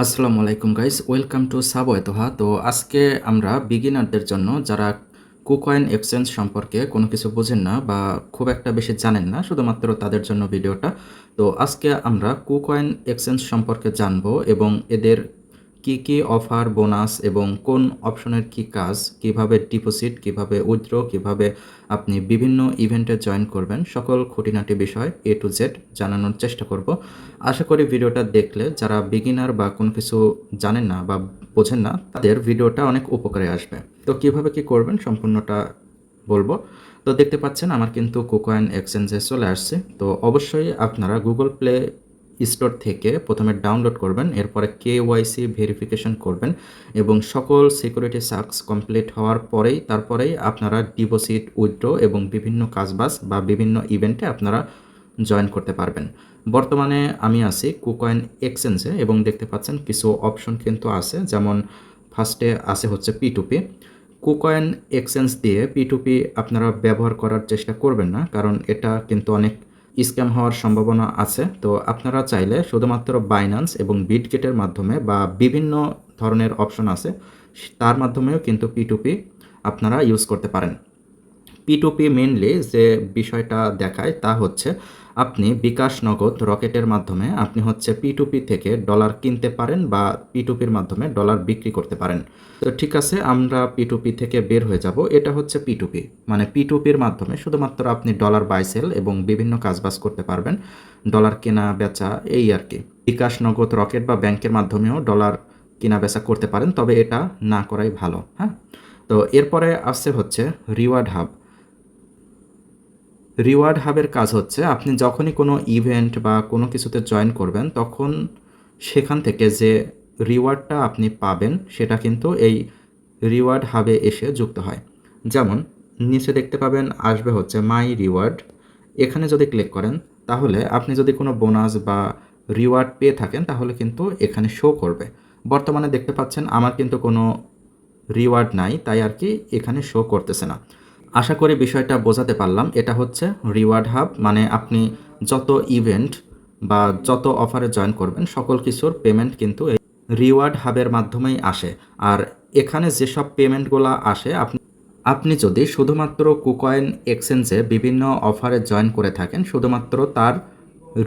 আসসালামু আলাইকুম guys, welcome to সাবওয়েতোহা। তো আজকে আমরা বিগিনারদের জন্য যারা কুকয়েন এক্সচেঞ্জ সম্পর্কে কোনো কিছু বোঝেন না বা খুব একটা বেশি জানেন না, শুধুমাত্র তাদের জন্য ভিডিওটা। তো আজকে আমরা কুকয়েন এক্সচেঞ্জ সম্পর্কে জানবো এবং এদের কি কি অফার, বোনাস এবং কোন অপশনের কি কাজ, কিভাবে ডিপোজিট, কিভাবে উইথড্র, কিভাবে আপনি বিভিন্ন ইভেন্টে জয়েন করবেন, সকল খুঁটিনাটি বিষয় এ টু জেড জানানোর চেষ্টা করব। আশা করি ভিডিওটা দেখলে যারা বিগিনার বা কোনো কিছু জানেন না বা বোঝেন না, তাদের ভিডিওটা অনেক উপকারে আসবে। তো কিভাবে কি করবেন সম্পূর্ণটা বলবো। তো দেখতে পাচ্ছেন আমার কিন্তু কুকয়েন এক্সচেঞ্জে চলে আসছে। তো অবশ্যই আপনারা গুগল প্লে স্টোর থেকে প্রথমে ডাউনলোড করবেন, এরপরে কেওয়াইসি ভেরিফিকেশন করবেন এবং সকল সিকিউরিটি সার্চ কমপ্লিট হওয়ার তারপরেই আপনারা ডিপোজিট, উইথড্র এবং বিভিন্ন কাজবাজ বা বিভিন্ন ইভেন্টে আপনারা জয়েন করতে পারবেন। বর্তমানে আমি আছি কুকয়েন এক্সচেঞ্জে এবং দেখতে পাচ্ছেন কিছু অপশন কিন্তু আছে, যেমন ফার্স্টে আছে হচ্ছে P2P। কুকয়েন এক্সচেঞ্জ দিয়ে P2P আপনারা ব্যবহার করার চেষ্টা করবেন না, কারণ এটা কিন্তু অনেক স্ক্যাম হওয়ার সম্ভাবনা আছে। তো আপনারা চাইলে শুধুমাত্র বাইন্যান্স এবং বিটগেটের মাধ্যমে বা বিভিন্ন ধরনের অপশন আছে, তার মাধ্যমেও কিন্তু P2P আপনারা ইউজ করতে পারেন। P2P মেনলি যে বিষয়টা দেখায় তা হচ্ছে আপনি বিকাশ, নগদ, রকেটের মাধ্যমে আপনি হচ্ছে P2P থেকে ডলার কিনতে পারেন বা P2Pর মাধ্যমে ডলার বিক্রি করতে পারেন। তো ঠিক আছে, আমরা P2P থেকে বের হয়ে যাব। এটা হচ্ছে P2P, মানে P2Pর মাধ্যমে শুধুমাত্র আপনি ডলার বাই সেল এবং বিভিন্ন কাজবাজ করতে পারবেন, ডলার কেনা বেচা, এই আর কি। বিকাশ, নগদ, রকেট বা ব্যাংকের মাধ্যমেও ডলার কেনা বেচা করতে পারেন, তবে এটা না করাই ভালো। হ্যাঁ, তো এরপরে আসছে হচ্ছে রিওয়ার্ড হাব। রিওয়ার্ড হাবের কাজ হচ্ছে আপনি যখনই কোনো ইভেন্ট বা কোনো কিছুতে জয়েন করবেন, তখন সেখান থেকে যে রিওয়ার্ডটা আপনি পাবেন সেটা কিন্তু এই রিওয়ার্ড হাবে এসে যুক্ত হয়। যেমন নিচে দেখতে পাবেন আসবে হচ্ছে মাই রিওয়ার্ড। এখানে যদি ক্লিক করেন তাহলে আপনি যদি কোনো বোনাস বা রিওয়ার্ড পেয়ে থাকেন তাহলে কিন্তু এখানে শো করবে। বর্তমানে দেখতে পাচ্ছেন আমার কিন্তু কোনো রিওয়ার্ড নাই, তাই আর কি এখানে শো করতেছে না। আশা করি বিষয়টা বোঝাতে পারলাম। এটা হচ্ছে রিওয়ার্ড হাব, মানে আপনি যত ইভেন্ট বা যত অফারে জয়েন করবেন সকল কিছুর পেমেন্ট কিন্তু এই রিওয়ার্ড হাবের মাধ্যমেই আসে। আর এখানে যেসব পেমেন্টগুলো আসে, আপনি আপনি যদি শুধুমাত্র কুকয়েন এক্সচেঞ্জে বিভিন্ন অফারে জয়েন করে থাকেন, শুধুমাত্র তার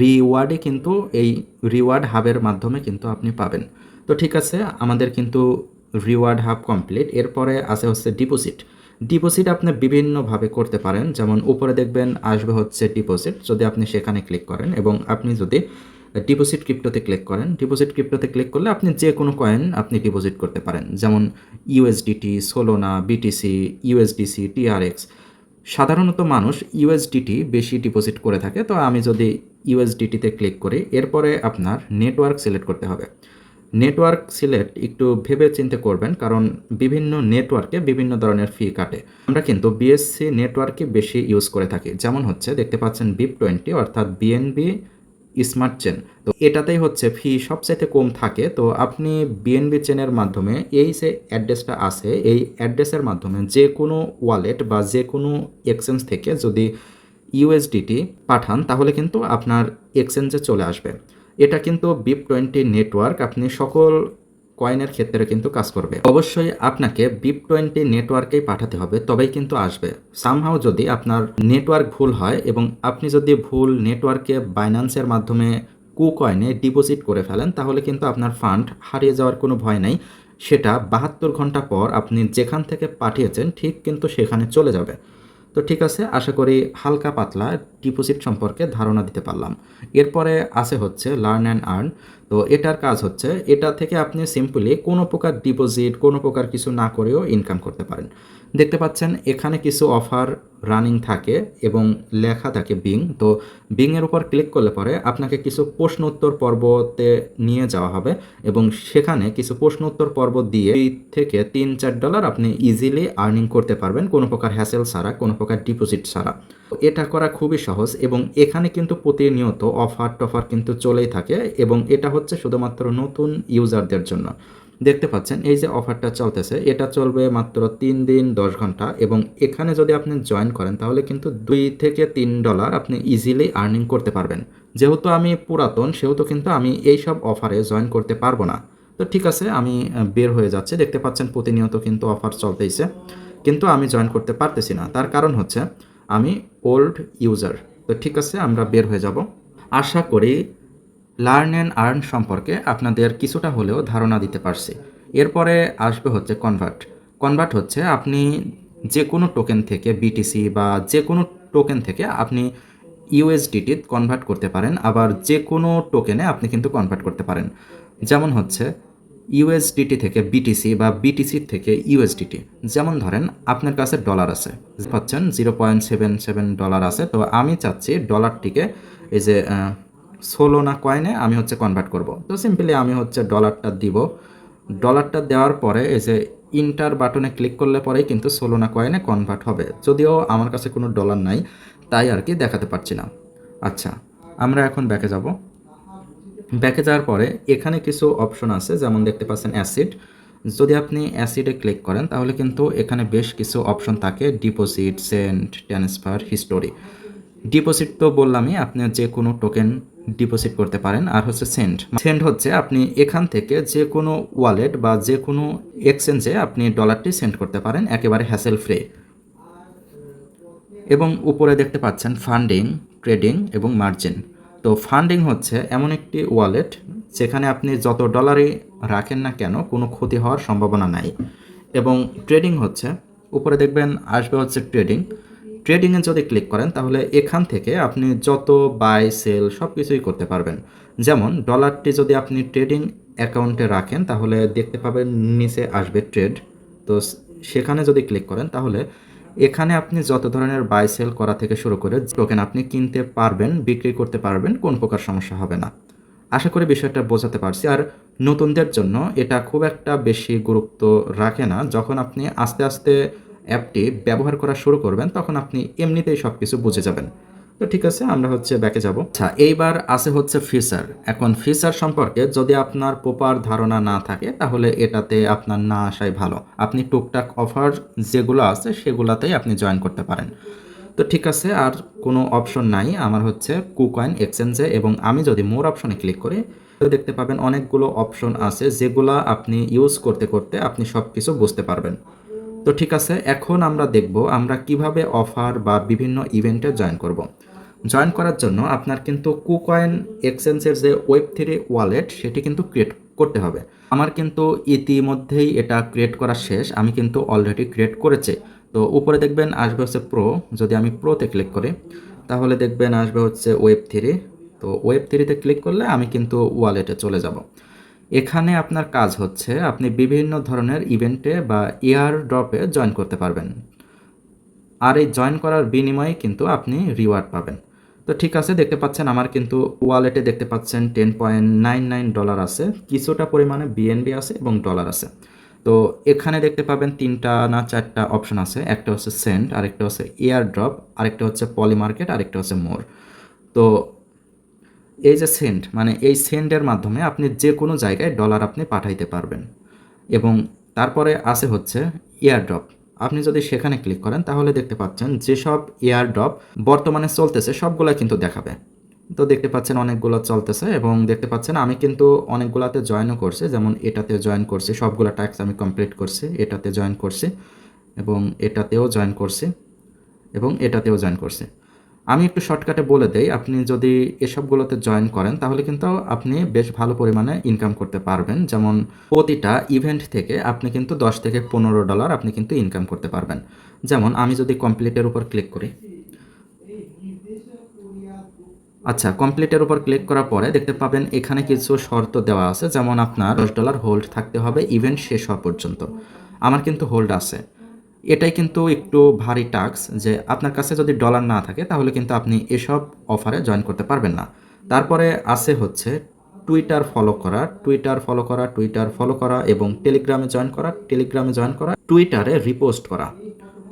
রিওয়ার্ডে কিন্তু এই রিওয়ার্ড হাবের মাধ্যমে কিন্তু আপনি পাবেন। তো ঠিক আছে, আমাদের কিন্তু রিওয়ার্ড হাব কমপ্লিট। এরপরে আছে হচ্ছে ডিপোজিট। ডিপোজিট আপনি বিভিন্নভাবে করতে পারেন, যেমন উপরে দেখবেন আসবে হচ্ছে ডিপোজিট। যদি আপনি সেখানে ক্লিক করেন এবং আপনি যদি ডিপোজিট ক্রিপ্টোতে ক্লিক করেন, ডিপোজিট ক্রিপ্টোতে ক্লিক করলে আপনি যে কোনো কয়েন আপনি ডিপোজিট করতে পারেন, যেমন ইউএসডিটি, সোলোনা, বিটিসি, ইউএসডিসি, টিআরএক্স। সাধারণত মানুষ ইউএসডিটি বেশি ডিপোজিট করে থাকে। তো আমি যদি ইউএসডিটিতে ক্লিক করি, এরপরে আপনার নেটওয়ার্ক সিলেক্ট করতে হবে। নেটওয়ার্ক সিলেক্ট একটু ভেবে চিন্তে করবেন, কারণ বিভিন্ন নেটওয়ার্কে বিভিন্ন ধরনের ফি কাটে। আমরা কিন্তু বিএসসি নেটওয়ার্কে বেশি ইউজ করে থাকি, যেমন হচ্ছে দেখতে পাচ্ছেন BIP20 অর্থাৎ বিএনবি স্মার্ট চেন। তো এটাতেই হচ্ছে ফি সবচাইতে কম থাকে। তো আপনি বিএনবি চেনের মাধ্যমে এই যে অ্যাড্রেসটা আছে, এই অ্যাড্রেসের মাধ্যমে যে কোনো ওয়ালেট বা যে কোনো এক্সচেঞ্জ থেকে যদি ইউএসডিটি পাঠান তাহলে কিন্তু আপনার এক্সচেঞ্জে চলে আসবে। এটা কিন্তু BIP20 নেটওয়ার্ক, আপনি সকল কয়েনের ক্ষেত্রে কিন্তু কাজ করবে। অবশ্যই আপনাকে BIP20 নেটওয়ার্কেই পাঠাতে হবে, তবেই কিন্তু আসবে। সামহাও যদি আপনার নেটওয়ার্ক ভুল হয় এবং আপনি যদি ভুল নেটওয়ার্কে বাইন্যান্সের মাধ্যমে কুকয়েনে ডিপোজিট করে ফেলেন, তাহলে কিন্তু আপনার ফান্ড হারিয়ে যাওয়ার কোনো ভয় নাই। সেটা 72 ঘন্টা পর আপনি যেখান থেকে পাঠিয়েছেন ঠিক কিন্তু সেখানে চলে যাবে। তো ঠিক আছে, আশা করি হালকা পাতলা ডিপোজিট সম্পর্কে ধারণা দিতে পারলাম। এরপরে আছে হচ্ছে লার্ন অ্যান্ড আর্ন। তো এটার কাজ হচ্ছে এটা থেকে আপনি সিম্পলি কোনো প্রকার ডিপোজিট, কোনো প্রকার কিছু না করেও ইনকাম করতে পারেন। দেখতে পাচ্ছেন এখানে কিছু অফার রানিং থাকে এবং লেখা থাকে বিং। তো বিংয়ের উপর ক্লিক করলে পরে আপনাকে কিছু প্রশ্ন উত্তর পর্বতে নিয়ে যাওয়া হবে এবং সেখানে কিছু প্রশ্ন উত্তর পর্ব দিয়ে 2 থেকে 3-4 ডলার আপনি ইজিলি আর্নিং করতে পারবেন, কোনো প্রকার হ্যাসেল ছাড়া, কোনো প্রকার ডিপোজিট ছাড়া। এটা করা খুবই সহজ এবং এখানে কিন্তু প্রতিনিয়ত অফার টফার কিন্তু চলেই থাকে এবং এটা হচ্ছে শুধুমাত্র নতুন ইউজারদের জন্য। দেখতে পাচ্ছেন এই যে অফারটা চলতেছে, এটা চলবে মাত্র 3 দিন 10 ঘন্টা এবং এখানে যদি আপনি জয়েন করেন তাহলে কিন্তু 2 থেকে 3 ডলার আপনি ইজিলি আর্নিং করতে পারবেন। যেহেতু আমি পুরাতন সেহেতু কিন্তু আমি এইসব অফারে জয়েন করতে পারবো না। তো ঠিক আছে, আমি বের হয়ে যাচ্ছি। দেখতে পাচ্ছেন প্রতিনিয়ত কিন্তু অফার চলতেইছে। কিন্তু আমি জয়েন করতে পারতেছি না। তার কারণ হচ্ছে আমি ওল্ড ইউজার। তো ঠিক আছে, আমরা বের হয়ে যাব। আশা করি লার্ন অ্যান্ড আর্ন সম্পর্কে আপনাদের কিছুটা হলেও ধারণা দিতে পারছি। এরপরে আসবে হচ্ছে কনভার্ট। কনভার্ট হচ্ছে আপনি যে কোনো টোকেন থেকে বিটিসি বা যে কোনো টোকেন থেকে আপনি ইউএসডিটি কনভার্ট করতে পারেন, আবার যে কোনো টোকেনে আপনি কিন্তু কনভার্ট করতে পারেন। যেমন হচ্ছে ইউএসডিটি থেকে বিটিসি বা বিটিসির থেকে ইউএসডিটি। যেমন ধরেন আপনার কাছে ডলার আছে, পাচ্ছেন $0.77 আছে। তো আমি চাচ্ছি ডলারটিকে এই যে সোলোনা কয়েনে আমি হচ্ছে কনভার্ট করব। তো সিম্পলি আমি হচ্ছে ডলারটা দিব। ডলারটা দেওয়ার পরে এই যে ইন্টার বাটনে ক্লিক করলে পরেই কিন্তু সোলোনা কয়েনে কনভার্ট হবে। যদিও আমার কাছে কোনো ডলার নাই, তাই আর কি দেখাতে পারছি না। আচ্ছা, আমরা এখন ব্যাকে যাব। ব্যাকে যাওয়ার পরে এখানে কিছু অপশন আছে, যেমন দেখতে পাচ্ছেন অ্যাসিড। যদি আপনি অ্যাসিডে ক্লিক করেন তাহলে কিন্তু এখানে বেশ কিছু অপশন থাকে, deposit, send, transfer, history. Deposit তো বললামই, আপনি যে কোনো টোকেন ডিপোজিট করতে পারেন। আর হচ্ছে সেন্ড। সেন্ড হচ্ছে আপনি এখান থেকে যে কোনো ওয়ালেট বা যে কোনো এক্সচেঞ্জে আপনি ডলারটি সেন্ড করতে পারেন একেবারে হ্যাসেল ফ্রি। এবং উপরে দেখতে পাচ্ছেন ফান্ডিং, ট্রেডিং এবং মার্জিন। তো ফান্ডিং হচ্ছে এমন একটি ওয়ালেট যেখানে আপনি যত ডলারই রাখেন না কেন কোনো ক্ষতি হওয়ার সম্ভাবনা নাই। এবং ট্রেডিং হচ্ছে উপরে দেখবেন আসবে হচ্ছে ট্রেডিং। ট্রেডিংয়ে যদি ক্লিক করেন তাহলে এখান থেকে আপনি যত বাই সেল সব কিছুই করতে পারবেন। যেমন ডলারটি যদি আপনি ট্রেডিং অ্যাকাউন্টে রাখেন তাহলে দেখতে পাবেন নিচে আসবে ট্রেড। তো সেখানে যদি ক্লিক করেন তাহলে এখানে আপনি যত ধরনের বাই সেল করা থেকে শুরু করে টোকেন আপনি কিনতে পারবেন, বিক্রি করতে পারবেন, কোন প্রকার সমস্যা হবে না। আশা করি বিষয়টা বোঝাতে পারছি। আর নতুনদের জন্য এটা খুব একটা বেশি গুরুত্ব রাখে না। যখন আপনি আস্তে আস্তে অ্যাপটি ব্যবহার করা শুরু করবেন তখন আপনি এমনিতেই সব কিছু বুঝে যাবেন। তো ঠিক আছে, আমরা হচ্ছে ব্যাকে যাব। আচ্ছা, এইবার আছে হচ্ছে ফিচার। এখন ফিচার সম্পর্কে যদি আপনার প্রপার ধারণা না থাকে তাহলে এটাতে আপনার না আসাই ভালো। আপনি টুকটাক অফার যেগুলো আছে সেগুলাতেই আপনি জয়েন করতে পারেন। তো ঠিক আছে, আর কোনো অপশন নাই আমার হচ্ছে কুকয়েন এক্সচেঞ্জে। এবং আমি যদি মোর অপশনে ক্লিক করি দেখতে পাবেন অনেকগুলো অপশন আছে যেগুলো আপনি ইউজ করতে করতে আপনি সব কিছু বুঝতে পারবেন। তো ঠিক আছে, এখন আমরা দেখব আমরা কিভাবে অফার বা বিভিন্ন ইভেন্টে জয়েন করব। জয়েন করার জন্য আপনার কিন্তু কুকয়েন এক্সচেঞ্জের যে ওয়েব3 ওয়ালেট সেটি কিন্তু ক্রিয়েট করতে হবে। আমার কিন্তু ইতিমধ্যেই এটা ক্রিয়েট করা শেষ, আমি কিন্তু অলরেডি ক্রিয়েট করেছি। তো উপরে দেখবেন আসবে হচ্ছে প্রো। যদি আমি প্রোতে ক্লিক করি তাহলে দেখবেন আসবে হচ্ছে ওয়েব3। তো ওয়েব3তে ক্লিক করলে আমি কিন্তু ওয়ালেটে চলে যাব। এখানে আপনার কাজ হচ্ছে আপনি বিভিন্ন ধরনের ইভেন্টে বা এয়ার ড্রপে জয়েন করতে পারবেন। আর এই জয়েন করার বিনিময়ে কিন্তু আপনি রিওয়ার্ড পাবেন। তো ঠিক আছে, দেখতে পাচ্ছেন আমার কিন্তু ওয়ালেটে দেখতে পাচ্ছেন $10.99 আছে, কিছুটা পরিমাণে বিএনবি আছে এবং ডলার আছে। তো এখানে দেখতে পাবেন 3টা না 4টা অপশন আছে। একটা হচ্ছে সেন্ড, আরেকটা হচ্ছে এয়ার ড্রপ, আরেকটা হচ্ছে পলি মার্কেট, আরেকটা হচ্ছে মোর। তো এই যে সেন্ড, মানে এই সেন্ডের মাধ্যমে আপনি যে কোনো জায়গায় ডলার আপনি পাঠাইতে পারবেন। এবং তারপরে আছে হচ্ছে এয়ারড্রপ। আপনি যদি সেখানে ক্লিক করেন তাহলে দেখতে পাচ্ছেন যেসব এয়ারড্রপ বর্তমানে চলতেছে সবগুলা কিন্তু দেখাবে। তো দেখতে পাচ্ছেন অনেকগুলো চলতেছে এবং দেখতে পাচ্ছেন আমি কিন্তু অনেকগুলাতে জয়েনও করছি। যেমন এটাতে জয়েন করছি, সবগুলা টাস্ক আমি কমপ্লিট করছি। এটাতে জয়েন করছি এবং এটাতেও জয়েন করছি এবং এটাতেও জয়েন করছি। আমি একটু শর্টকাটে বলে দেই, আপনি যদি এসবগুলোতে জয়েন করেন তাহলে কিন্তু আপনি বেশ ভালো পরিমাণে ইনকাম করতে পারবেন। যেমন প্রতিটা ইভেন্ট থেকে আপনি কিন্তু $10 থেকে $15 আপনি কিন্তু ইনকাম করতে পারবেন। যেমন আমি যদি কমপ্লিটের উপর ক্লিক করি, আচ্ছা, কমপ্লিটের উপর ক্লিক করার পরে দেখতে পাবেন এখানে কিছু শর্ত দেওয়া আছে। যেমন আপনার $10 হোল্ড থাকতে হবে ইভেন্ট শেষ হওয়া পর্যন্ত। আমার কিন্তু হোল্ড আছে। এটাই কিন্তু একটু ভারী টাস্ক যে আপনার কাছে যদি ডলার না থাকে তাহলে কিন্তু আপনি এসব অফারে জয়েন করতে পারবেন না। তারপরে আছে হচ্ছে টুইটার ফলো করা, টুইটার ফলো করা এবং টেলিগ্রামে জয়েন করা, টুইটারে রিপোস্ট করা।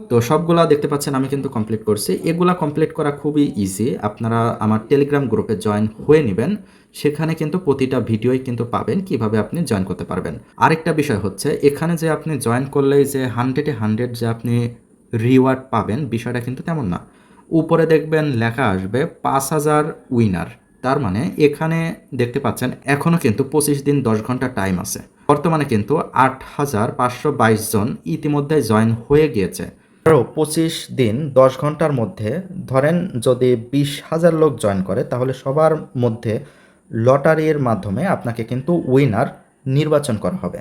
তো সবগুলা দেখতে পাচ্ছেন আমি কিন্তু কমপ্লিট করছি। এগুলা কমপ্লিট করা খুবই ইজি। আপনারা আমার টেলিগ্রাম গ্রুপে জয়েন হয়ে নেবেন, সেখানে কিন্তু প্রতিটা ভিডিওই কিন্তু পাবেন কিভাবে আপনি জয়েন করতে পারবেন। আরেকটা বিষয় হচ্ছে এখানে যে আপনি জয়েন করলেই যে 100-এ 100 যে আপনি রিওয়ার্ড পাবেন বিষয়টা কিন্তু তেমন না। উপরে দেখবেন লেখা আসবে 5000 উইনার। তার মানে এখানে দেখতে পাচ্ছেন এখনও কিন্তু 25 দিন 10 ঘন্টা টাইম আছে। বর্তমানে কিন্তু 8,522 জন ইতিমধ্যে জয়েন হয়ে গিয়েছে। আরও 25 দিন 10 ঘন্টার মধ্যে ধরেন যদি 20,000 লোক জয়েন করে, তাহলে সবার মধ্যে লটারির মাধ্যমে আপনাকে কিন্তু উইনার নির্বাচন করা হবে।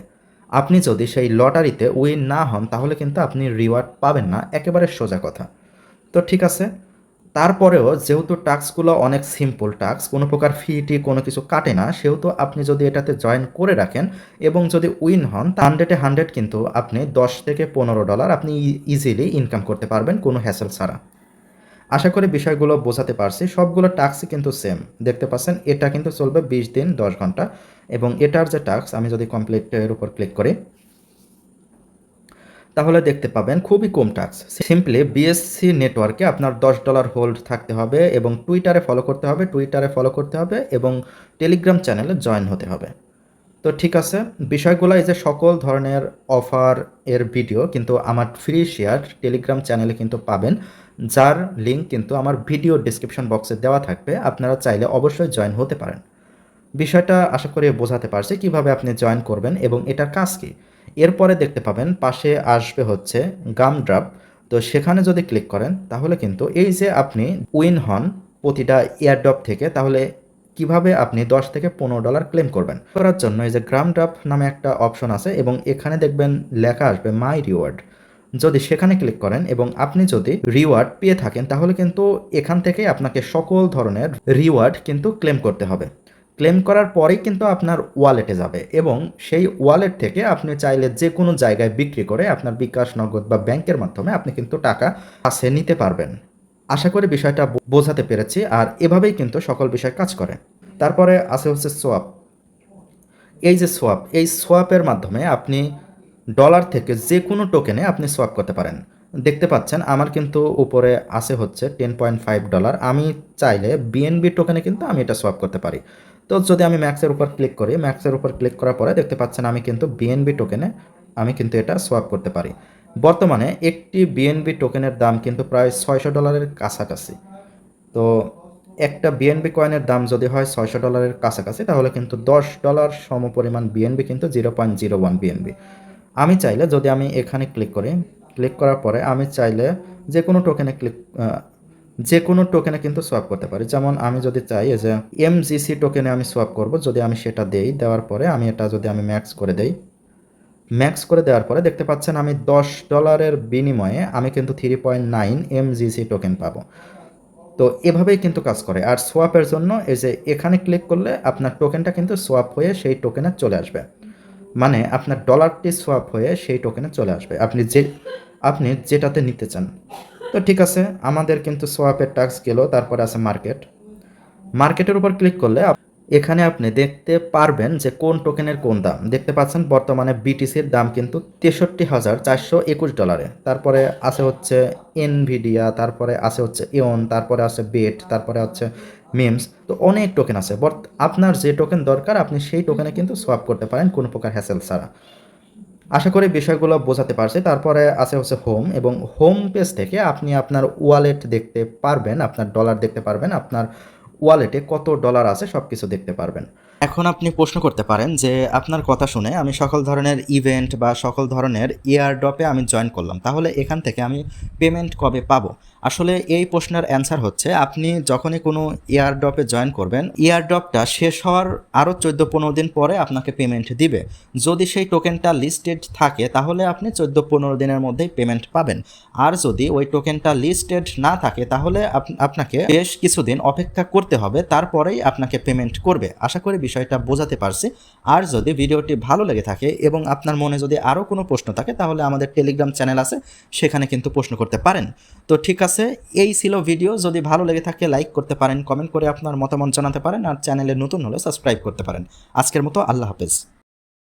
আপনি যদি সেই লটারিতে উইন না হন, তাহলে কিন্তু আপনি রিওয়ার্ড পাবেন না, একেবারে সোজা কথা। তো ঠিক আছে, তারপরেও যেহেতু টাস্কগুলো অনেক সিম্পল টাস্ক, কোনো প্রকার ফি কোনো কিছু কাটে না, সেহেতু আপনি যদি এটাতে জয়েন করে রাখেন এবং যদি উইন হন, 100-এ 100 কিন্তু আপনি $10 থেকে $15 আপনি ইজিলি ইনকাম করতে পারবেন কোনো হ্যাসেল ছাড়া। আশা করি বিষয়গুলো বোঝাতে পারছি। সবগুলো টাস্কই কিন্তু সেম, দেখতে পাচ্ছেন এটা কিন্তু চলবে 20 দিন 10 ঘন্টা, এবং এটার যে টাস্ক আমি যদি কমপ্লিটের উপর ক্লিক করি, তাহলে দেখতে পাবেন খুবই কম টাস্ক। সিম্পলি বিএসসি নেটওয়ার্কে আপনার $10 হোল্ড থাকতে হবে এবং টুইটারে ফলো করতে হবে এবং টেলিগ্রাম চ্যানেলে জয়েন হতে হবে। তো ঠিক আছে, বিষয়গুলো এই যে সকল ধরনের অফার এর ভিডিও কিন্তু আমার ফ্রি শেয়ার টেলিগ্রাম চ্যানেলে কিন্তু পাবেন, যার লিঙ্ক কিন্তু আমার ভিডিও ডিসক্রিপশন বক্সে দেওয়া থাকবে। আপনারা চাইলে অবশ্যই জয়েন হতে পারেন। বিষয়টা আশা করি বোঝাতে পারছি কিভাবে আপনি জয়েন করবেন এবং এটার কাজ কী। এরপরে দেখতে পাবেন পাশে আসবে হচ্ছে গামড্রপ। তো সেখানে যদি ক্লিক করেন, তাহলে কিন্তু এই যে আপনি উইন হন প্রতিটা এয়ারড্রপ থেকে, তাহলে কিভাবে আপনি $10 থেকে $15 ক্লেম করবেন। করার জন্য এই যে গামড্রপ নামে একটা অপশন আছে এবং এখানে দেখবেন লেখা আসবে মাই রিওয়ার্ড। যদি সেখানে ক্লিক করেন এবং আপনি যদি রিওয়ার্ড পেয়ে থাকেন, তাহলে কিন্তু এখান থেকে আপনাকে সকল ধরনের রিওয়ার্ড কিন্তু ক্লেম করতে হবে। ক্লেম করার পরেই কিন্তু আপনার ওয়ালেটে যাবে এবং সেই ওয়ালেট থেকে আপনি চাইলে যে কোনো জায়গায় বিক্রি করে আপনার বিকাশ, নগদ বা ব্যাংকের মাধ্যমে আপনি কিন্তু টাকা কাছে নিতে পারবেন। আশা করি বিষয়টা বোঝাতে পেরেছি, আর এভাবেই কিন্তু সকল বিষয় কাজ করে। তারপরে আছে হচ্ছে সোয়াপ। এই যে সোয়াপ, এই সোয়াপের মাধ্যমে আপনি ডলার থেকে যে কোনো টোকেনে আপনি সোয়াপ করতে পারেন। দেখতে পাচ্ছেন আমার কিন্তু উপরে আছে হচ্ছে $10.5। আমি চাইলে বিএনবি টোকেনে কিন্তু আমি এটা সোয়াপ করতে পারি। তো যদি আমি ম্যাক্সের উপর ক্লিক করি, ম্যাক্সের উপর ক্লিক করার পরে দেখতে পাচ্ছেন আমি কিন্তু বিএনবি টোকেনে আমি কিন্তু এটা সোয়াপ করতে পারি। বর্তমানে একটি বিএনবি টোকেনের দাম কিন্তু প্রায় $600 কাছাকাছি। তো একটা বিএনবি কয়েনের দাম যদি হয় $600 কাছাকাছি, তাহলে কিন্তু $10 সমপরিমাণ বিএনবি কিন্তু 0.01 বিএনবি। আমি চাইলে যদি আমি এখানে ক্লিক করি, ক্লিক করার পরে আমি চাইলে যে কোনো টোকেনে কিন্তু সোয়াপ করতে পারি। যেমন আমি যদি চাই যে এমজিসি টোকেনে আমি সোয়াপ করব, যদি আমি সেটা দেই, দেওয়ার পরে আমি এটা যদি আমি ম্যাক্স করে দেই, ম্যাক্স করে দেওয়ার পরে দেখতে পাচ্ছেন আমি $10 বিনিময়ে আমি কিন্তু 3.9 এমজিসি টোকেন পাবো। তো এভাবেই কিন্তু কাজ করে। আর সোয়াপের জন্য এই যে এখানে ক্লিক করলে আপনার টোকেনটা কিন্তু সোয়াপ হয়ে সেই টোকেনে চলে আসবে। মানে আপনার ডলারটি সোয়াপ হয়ে সেই টোকেনে চলে আসবে আপনি যেটাতে নিতে চান। তো ঠিক আছে, আমাদের কিন্তু সোয়াপের টাস্ক গেল। তারপরে আছে মার্কেটের উপর ক্লিক করলে এখানে আপনি দেখতে পারবেন যে কোন টোকেনের কোন দাম। দেখতে পাচ্ছেন বর্তমানে বিটিসির দাম কিন্তু $63,421। তারপরে আছে হচ্ছে এনভিডিয়া, তারপরে আছে হচ্ছে ইওন, তারপরে আছে বেট, তারপরে হচ্ছে মিমস। তো অনেক টোকেন আছে। আপনার যে টোকেন দরকার আপনি সেই টোকেনে কিন্তু সোয়াপ করতে পারেন কোনো প্রকার হ্যাসেল ছাড়া। আশা করি বিষয়গুলো বোঝাতে পারছি। তারপরে আছে হচ্ছে হোম, এবং হোম পেজ থেকে আপনি আপনার ওয়ালেট দেখতে পারবেন, আপনার ডলার দেখতে পারবেন, আপনার ওয়ালেটে কত ডলার আছে সব কিছু দেখতে পারবেন। এখন আপনি প্রশ্ন করতে পারেন যে আপনার কথা শুনে আমি সকল ধরনের ইভেন্ট বা সকল ধরনের এয়ারড্রপে আমি জয়েন করলাম, তাহলে এখান থেকে আমি পেমেন্ট কবে পাবো? আসলে এই প্রশ্নের অ্যান্সার হচ্ছে আপনি যখনই কোনো এয়ারড্রপে জয়েন করবেন, এয়ারড্রপটা শেষ হওয়ার আরও 14-15 দিন পরে আপনাকে পেমেন্ট দিবে। যদি সেই টোকেনটা লিস্টেড থাকে তাহলে আপনি 14-15 দিনের মধ্যেই পেমেন্ট পাবেন। আর যদি ওই টোকেনটা লিস্টেড না থাকে তাহলে আপনাকে বেশ কিছুদিন অপেক্ষা করতে হবে, তারপরেই আপনাকে পেমেন্ট করবে। আশা করি বিষয়টা বোঝাতে পারছি। আর যদি ভিডিওটি ভালো লেগে থাকে এবং আপনার মনে যদি আরও কোনো প্রশ্ন থাকে, তাহলে আমাদের টেলিগ্রাম চ্যানেল আছে, সেখানে কিন্তু প্রশ্ন করতে পারেন। তো ঠিক আছে, এই ছিল ভিডিও। যদি ভালো লেগে থাকে লাইক করতে পারেন, কমেন্ট করে আপনার মতামত জানাতে পারেন, আর চ্যানেলে নতুন হলে সাবস্ক্রাইব করতে পারেন। আজকের মতো আল্লাহ হাফেজ।